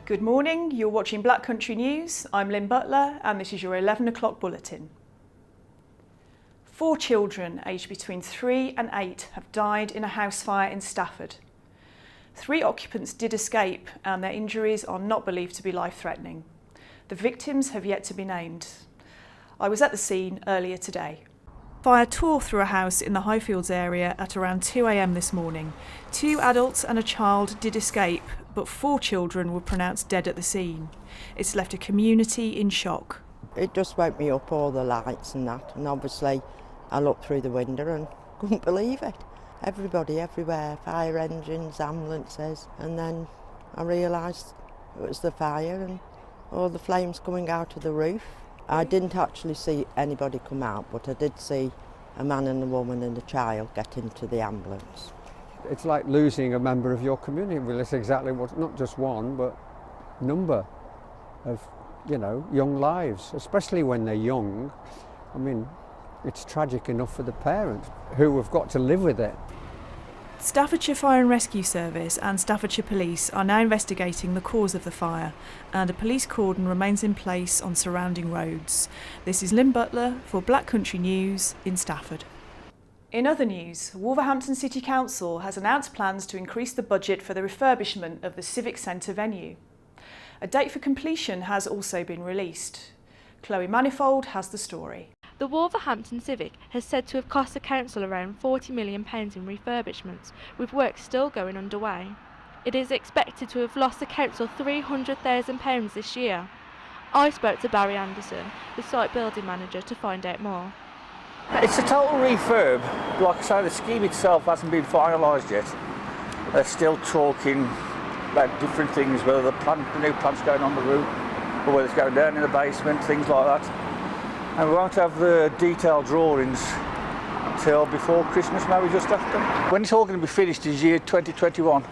Good morning, you're watching Black Country News. I'm Lynn Butler and this is your 11 o'clock bulletin. 4 children aged between 3 and 8 have died in a house fire in Stafford. 3 occupants did escape and their injuries are not believed to be life-threatening. The victims have yet to be named. I was at the scene earlier today. Fire tore through a house in the Highfields area at around 2 a.m. this morning. 2 adults and a child did escape, but 4 children were pronounced dead at the scene. It's left a community in shock. It just woke me up, all the lights and that, and obviously I looked through the window and couldn't believe it. Everybody everywhere, fire engines, ambulances, and then I realised it was the fire and all the flames coming out of the roof. I didn't actually see anybody come out, but I did see a man and a woman and a child get into the ambulance. It's like losing a member of your community. Well, it's exactly what, not just one, but number of, young lives, especially when they're young. I mean, it's tragic enough for the parents who have got to live with it. Staffordshire Fire and Rescue Service and Staffordshire Police are now investigating the cause of the fire, and a police cordon remains in place on surrounding roads. This is Lynn Butler for Black Country News in Stafford. In other news, Wolverhampton City Council has announced plans to increase the budget for the refurbishment of the Civic Centre venue. A date for completion has also been released. Chloe Manifold has the story. The Wolverhampton Civic has said to have cost the council around £40 million in refurbishments, with work still going underway. It is expected to have lost the council £300,000 this year. I spoke to Barry Anderson, the site building manager, to find out more. It's a total refurb. Like I say, the scheme itself hasn't been finalised yet. They're still talking about different things, whether the new plant's going on the roof or whether it's going down in the basement, things like that. And we won't have the detailed drawings until before Christmas, maybe just after. When it's all going to be finished is year 2021.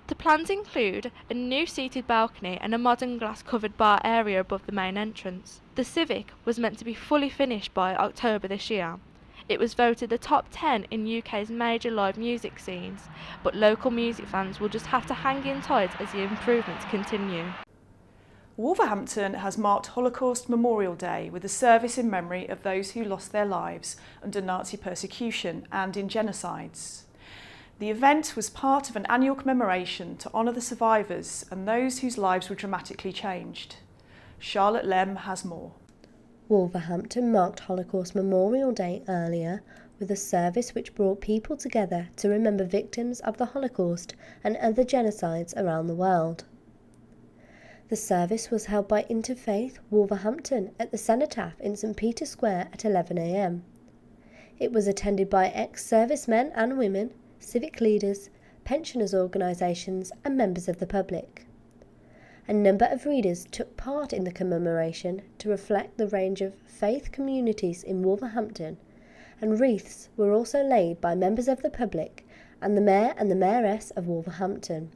The plans include a new seated balcony and a modern glass-covered bar area above the main entrance. The Civic was meant to be fully finished by October this year. It was voted the top 10 in UK's major live music scenes, but local music fans will just have to hang in tight as the improvements continue. Wolverhampton has marked Holocaust Memorial Day with a service in memory of those who lost their lives under Nazi persecution and in genocides. The event was part of an annual commemoration to honour the survivors and those whose lives were dramatically changed. Charlotte Lem has more. Wolverhampton marked Holocaust Memorial Day earlier with a service which brought people together to remember victims of the Holocaust and other genocides around the world. The service was held by Interfaith Wolverhampton at the Cenotaph in St Peter's Square at 11 a.m. It was attended by ex-servicemen and women, civic leaders, pensioners' organisations and members of the public. A number of readers took part in the commemoration to reflect the range of faith communities in Wolverhampton, and wreaths were also laid by members of the public and the Mayor and the Mayoress of Wolverhampton.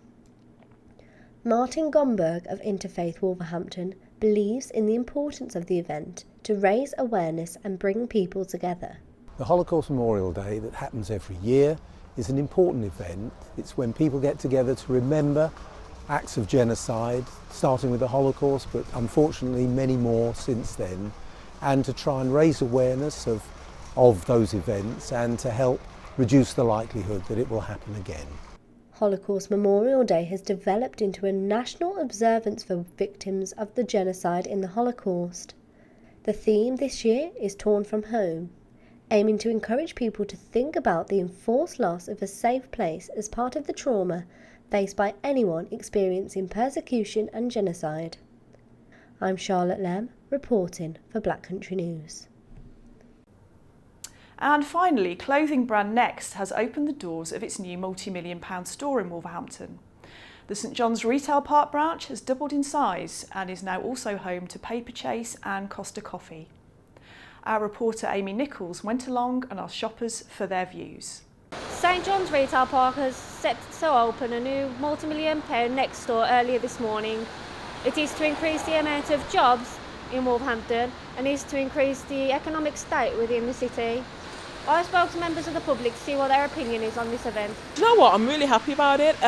Martin Gomberg of Interfaith Wolverhampton believes in the importance of the event to raise awareness and bring people together. The Holocaust Memorial Day that happens every year is an important event. It's when people get together to remember acts of genocide, starting with the Holocaust, but unfortunately many more since then, and to try and raise awareness of those events and to help reduce the likelihood that it will happen again. Holocaust Memorial Day has developed into a national observance for victims of the genocide in the Holocaust. The theme this year is Torn from Home, aiming to encourage people to think about the enforced loss of a safe place as part of the trauma faced by anyone experiencing persecution and genocide. I'm Charlotte Lem, reporting for Black Country News. And finally, clothing brand Next has opened the doors of its new multi-million-pound store in Wolverhampton. The St John's Retail Park branch has doubled in size and is now also home to Paperchase and Costa Coffee. Our reporter Amy Nichols went along and asked shoppers for their views. St John's Retail Park has set to open a new multi-million-pound Next store earlier this morning. It is to increase the amount of jobs in Wolverhampton and is to increase the economic state within the city. I spoke to members of the public to see what their opinion is on this event. Do you know what? I'm really happy about it.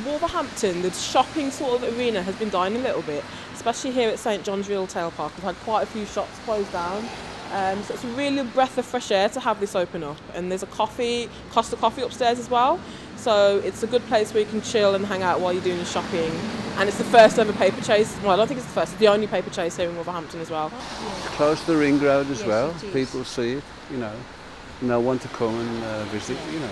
Wolverhampton, the shopping sort of arena has been dying a little bit, especially here at St John's Real Tail Park. We've had quite a few shops closed down. So it's a really breath of fresh air to have this open up. And there's a Costa Coffee upstairs as well. So it's a good place where you can chill and hang out while you're doing your shopping. And it's the first ever paper chase. Well, I don't think it's the first, it's the only paper chase here in Wolverhampton as well. Close to the ring road as well. People see it, you know, want to come and visit, you know.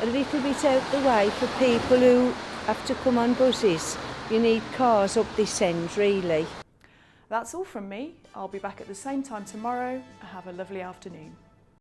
A little bit out the way for people who have to come on buses. You need cars up this end, really. That's all from me. I'll be back at the same time tomorrow. Have a lovely afternoon.